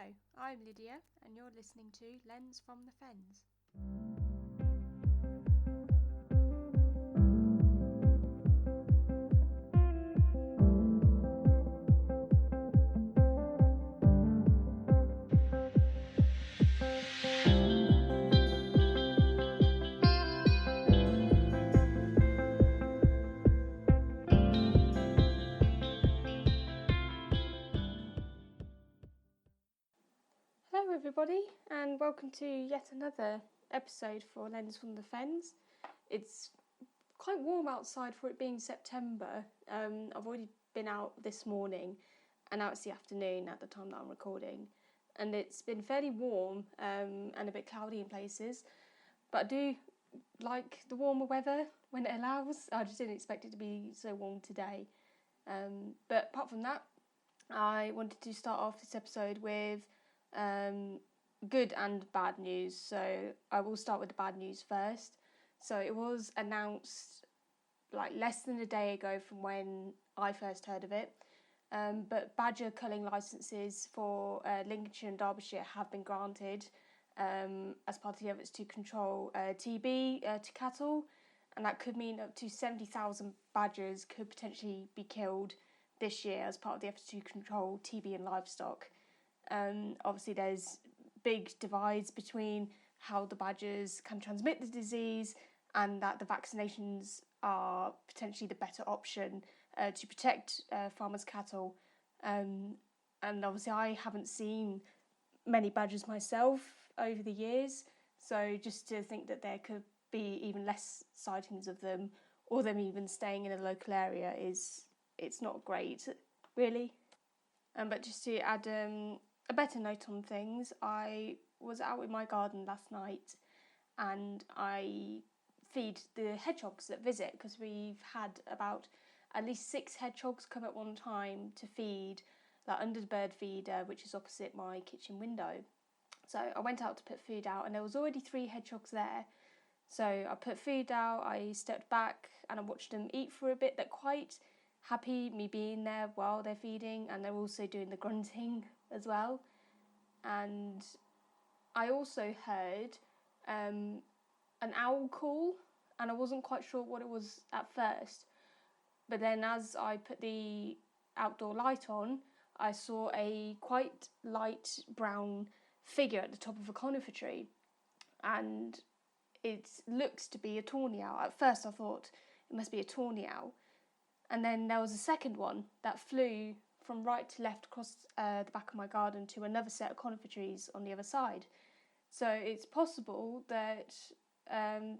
Hello, I'm Lydia, and you're listening to Lens from the Fens. Hello everybody, and welcome to yet another episode for Lens from the Fens. It's quite warm outside for it being September. I've already been out this morning, and now it's the afternoon at the time that I'm recording, and it's been fairly warm and a bit cloudy in places, but I do like the warmer weather when it allows. I just didn't expect it to be so warm today. But apart from that, I wanted to start off this episode with good and bad news. So I will start with the bad news first. So it was announced like less than a day ago from when I first heard of it. But badger culling licences for Lincolnshire and Derbyshire have been granted as part of the efforts to control TB to cattle, and that could mean up to 70,000 badgers could potentially be killed this year as part of the efforts to control TB in livestock. Obviously, there's big divides between how the badgers can transmit the disease and that the vaccinations are potentially the better option to protect farmers' cattle. And obviously, I haven't seen many badgers myself over the years, so just to think that there could be even less sightings of them or them even staying in a local area it's not great, really. But just to add a better note on things, I was out in my garden last night and I feed the hedgehogs that visit, because we've had about at least 6 hedgehogs come at one time to feed, like under the bird feeder, which is opposite my kitchen window. So I went out to put food out and there was already 3 hedgehogs there. So I put food out, I stepped back and I watched them eat for a bit. They're quite happy me being there while they're feeding, and they're also doing the grunting as well. And I also heard an owl call, and I wasn't quite sure what it was at first. But then as I put the outdoor light on, I saw a quite light brown figure at the top of a conifer tree, and it looks to be a tawny owl. At first I thought it must be a tawny owl, and then there was a second one that flew from right to left across the back of my garden to another set of conifer trees on the other side. So it's possible that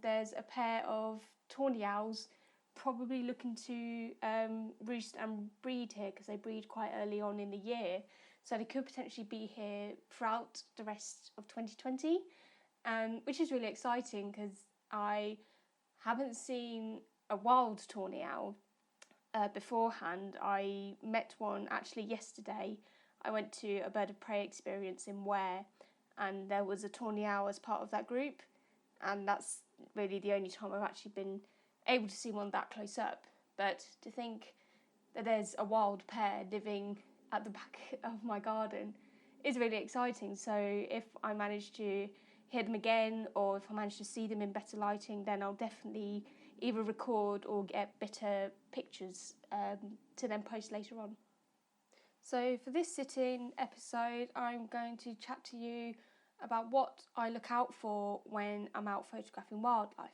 there's a pair of tawny owls probably looking to roost and breed here, because they breed quite early on in the year. So they could potentially be here throughout the rest of 2020, which is really exciting because I haven't seen a wild tawny owl beforehand. I met one actually yesterday. I went to a bird of prey experience in Ware, and there was a tawny owl as part of that group, and that's really the only time I've actually been able to see one that close up. But to think that there's a wild pair living at the back of my garden is really exciting. So if I manage to hear them again, or if I manage to see them in better lighting, then I'll definitely either record or get better pictures to then post later on. So for this sit-in episode, I'm going to chat to you about what I look out for when I'm out photographing wildlife.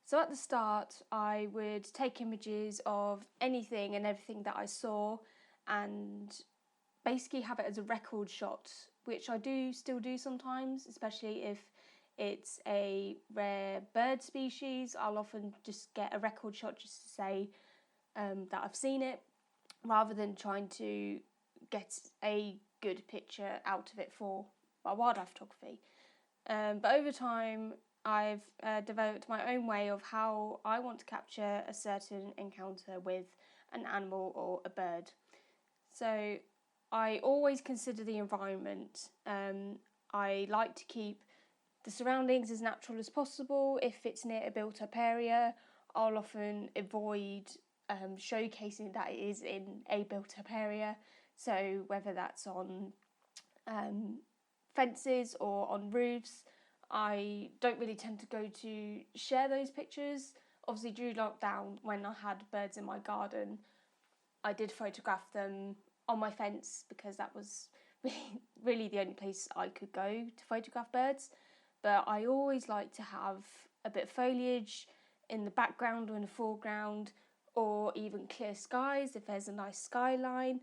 So at the start, I would take images of anything and everything that I saw and basically have it as a record shot, which I do still do sometimes, especially if it's a rare bird species. I'll often just get a record shot just to say that I've seen it, rather than trying to get a good picture out of it for my wildlife photography. But over time, I've developed my own way of how I want to capture a certain encounter with an animal or a bird. So I always consider the environment. I like to keep the surroundings as natural as possible. If it's near a built-up area, I'll often avoid showcasing that it is in a built-up area. So whether that's on fences or on roofs. I don't really tend to go to share those pictures. Obviously, during lockdown, when I had birds in my garden, I did photograph them on my fence because that was really the only place I could go to photograph birds. But I always like to have a bit of foliage in the background or in the foreground, or even clear skies if there's a nice skyline.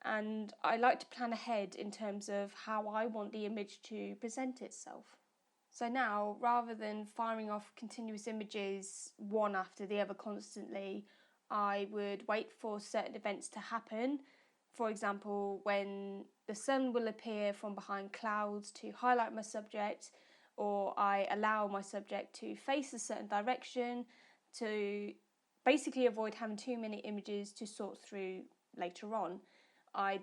And I like to plan ahead in terms of how I want the image to present itself. So now, rather than firing off continuous images one after the other constantly, I would wait for certain events to happen. For example, when the sun will appear from behind clouds to highlight my subject, or I allow my subject to face a certain direction to basically avoid having too many images to sort through later on. I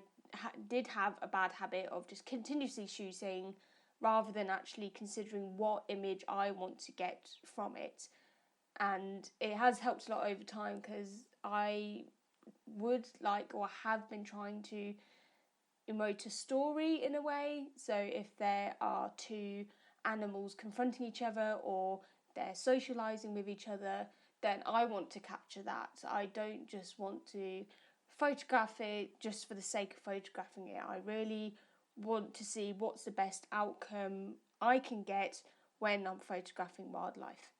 did have a bad habit of just continuously shooting rather than actually considering what image I want to get from it. And it has helped a lot over time because I would like, or have been trying to emote a story in a way. So if there are two animals confronting each other or they're socialising with each other, then I want to capture that. I don't just want to photograph it just for the sake of photographing it. I really want to see what's the best outcome I can get when I'm photographing wildlife.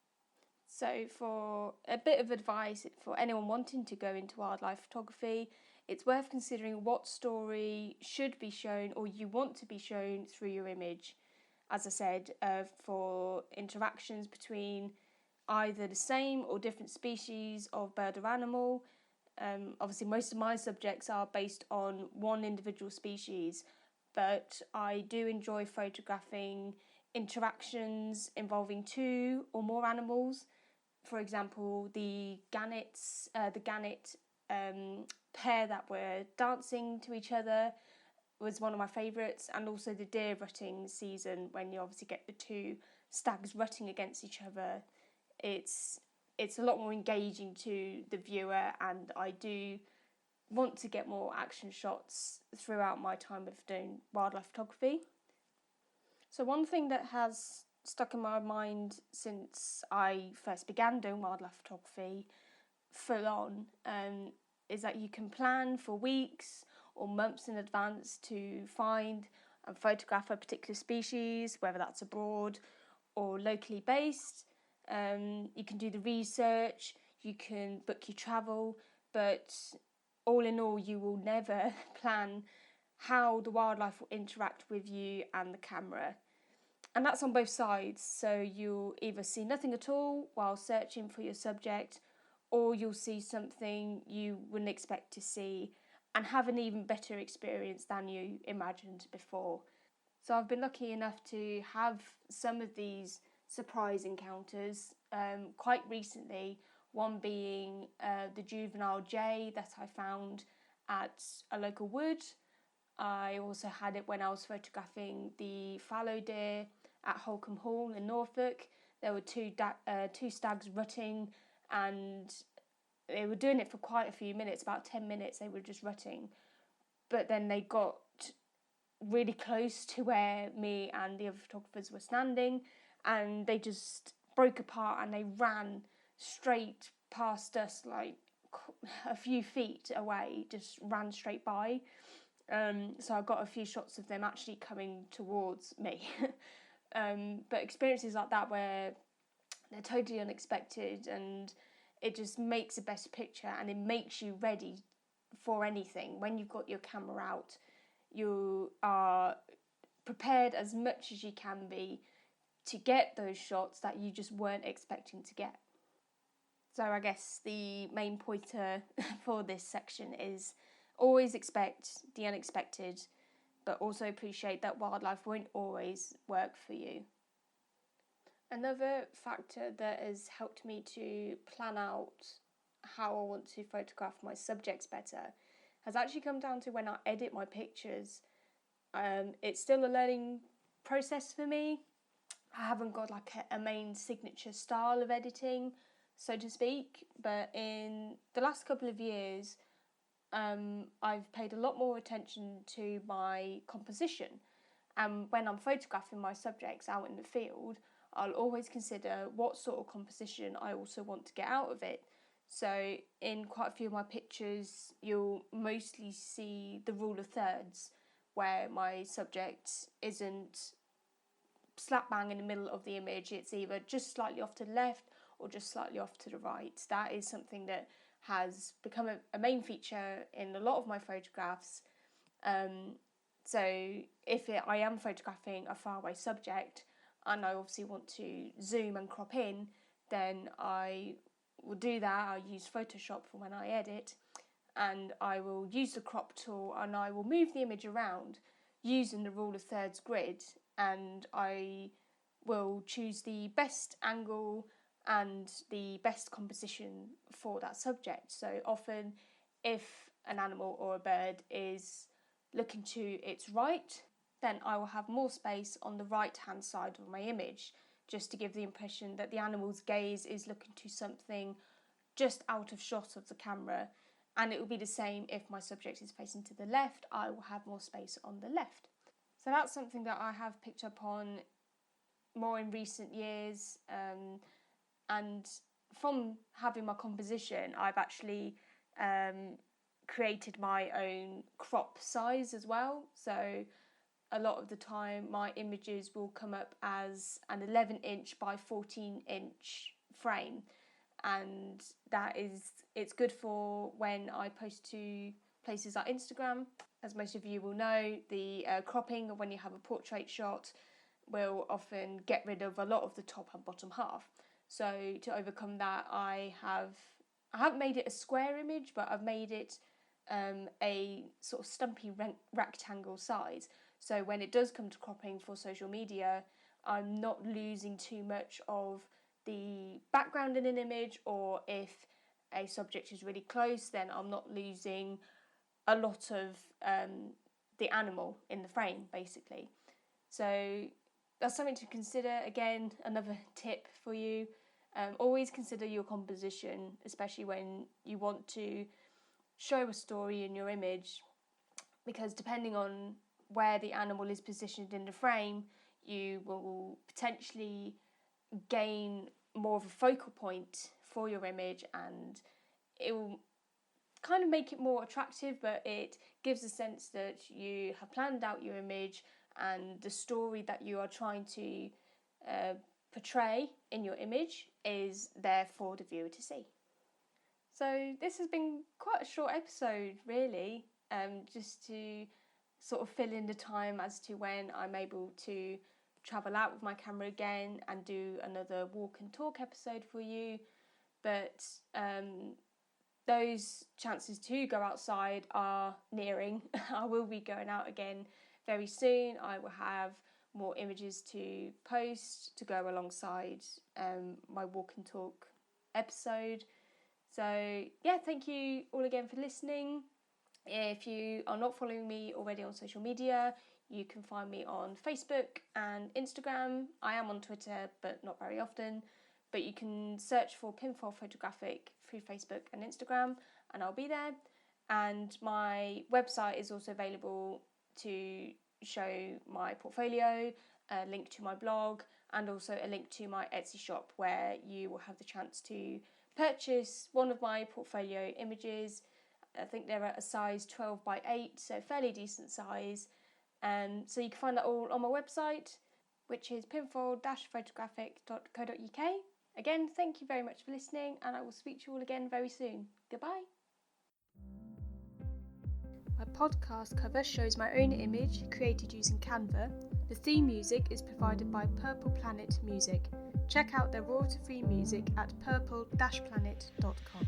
So for a bit of advice for anyone wanting to go into wildlife photography, it's worth considering what story should be shown or you want to be shown through your image. As I said, for interactions between either the same or different species of bird or animal. Obviously, most of my subjects are based on one individual species, but I do enjoy photographing interactions involving two or more animals. For example, the gannets, the gannet pair that were dancing to each other was one of my favourites, and also the deer rutting season when you obviously get the two stags rutting against each other. It's a lot more engaging to the viewer, and I do want to get more action shots throughout my time of doing wildlife photography. So one thing that has stuck in my mind since I first began doing wildlife photography full on is that you can plan for weeks or months in advance to find and photograph a particular species, whether that's abroad or locally based. You can do the research, you can book your travel, but all in all, you will never plan how the wildlife will interact with you and the camera. And that's on both sides, so you'll either see nothing at all while searching for your subject, or you'll see something you wouldn't expect to see and have an even better experience than you imagined before. So I've been lucky enough to have some of these surprise encounters quite recently, one being the juvenile jay that I found at a local wood. I also had it when I was photographing the fallow deer at Holcombe Hall in Norfolk. There were two stags rutting, and they were doing it for quite a few minutes, about 10 minutes they were just rutting. But then they got really close to where me and the other photographers were standing, and they just broke apart and they ran straight past us, like a few feet away, just ran straight by. So I got a few shots of them actually coming towards me. But experiences like that where they're totally unexpected, and it just makes a better picture and it makes you ready for anything. When you've got your camera out, you are prepared as much as you can be to get those shots that you just weren't expecting to get. So I guess the main pointer for this section is always expect the unexpected, but also appreciate that wildlife won't always work for you. Another factor that has helped me to plan out how I want to photograph my subjects better has actually come down to when I edit my pictures. It's still a learning process for me. I haven't got like a main signature style of editing, so to speak, but in the last couple of years, I've paid a lot more attention to my composition. And when I'm photographing my subjects out in the field, I'll always consider what sort of composition I also want to get out of it. So in quite a few of my pictures, you'll mostly see the rule of thirds, where my subject isn't slap bang in the middle of the image. It's either just slightly off to the left or just slightly off to the right. That is something that has become a main feature in a lot of my photographs. So if I am photographing a faraway subject and I obviously want to zoom and crop in, then I will do that. I use Photoshop for when I edit, and I will use the crop tool and I will move the image around using the rule of thirds grid, and I will choose the best angle and the best composition for that subject. So often if an animal or a bird is looking to its right, then I will have more space on the right hand side of my image, just to give the impression that the animal's gaze is looking to something just out of shot of the camera. And it will be the same if my subject is facing to the left, I will have more space on the left. So that's something that I have picked up on more in recent years, and from having my composition, I've actually created my own crop size as well. So a lot of the time my images will come up as an 11-inch by 14-inch frame, and it's good for when I post to places like Instagram. As most of you will know, the cropping when you have a portrait shot will often get rid of a lot of the top and bottom half. So to overcome that, I haven't made it a square image, but I've made it a sort of stumpy rectangle size. So when it does come to cropping for social media, I'm not losing too much of the background in an image, or if a subject is really close, then I'm not losing a lot of the animal in the frame, basically. So that's something to consider. Again, another tip for you. Always consider your composition, especially when you want to show a story in your image, because depending on where the animal is positioned in the frame, you will potentially gain more of a focal point for your image, and it will kind of make it more attractive, but it gives a sense that you have planned out your image and the story that you are trying to portray in your image is there for the viewer to see. So this has been quite a short episode, really, just to sort of fill in the time as to when I'm able to travel out with my camera again and do another walk and talk episode for you. But those chances to go outside are nearing. I will be going out again very soon. I will have more images to post to go alongside my walk and talk episode. So yeah, thank you all again for listening. If you are not following me already on social media, you can find me on Facebook and Instagram. I am on Twitter, but not very often. But you can search for Pinfold Photographic through Facebook and Instagram, and I'll be there. And my website is also available to show my portfolio, a link to my blog, and also a link to my Etsy shop, where you will have the chance to purchase one of my portfolio images. I think they're at a size 12 by 8, so fairly decent size. So you can find that all on my website, which is pinfold-photographic.co.uk. Again, thank you very much for listening, and I will speak to you all again very soon. Goodbye. My podcast cover shows my own image created using Canva. The theme music is provided by Purple Planet Music. Check out their royalty-free music at purple-planet.com.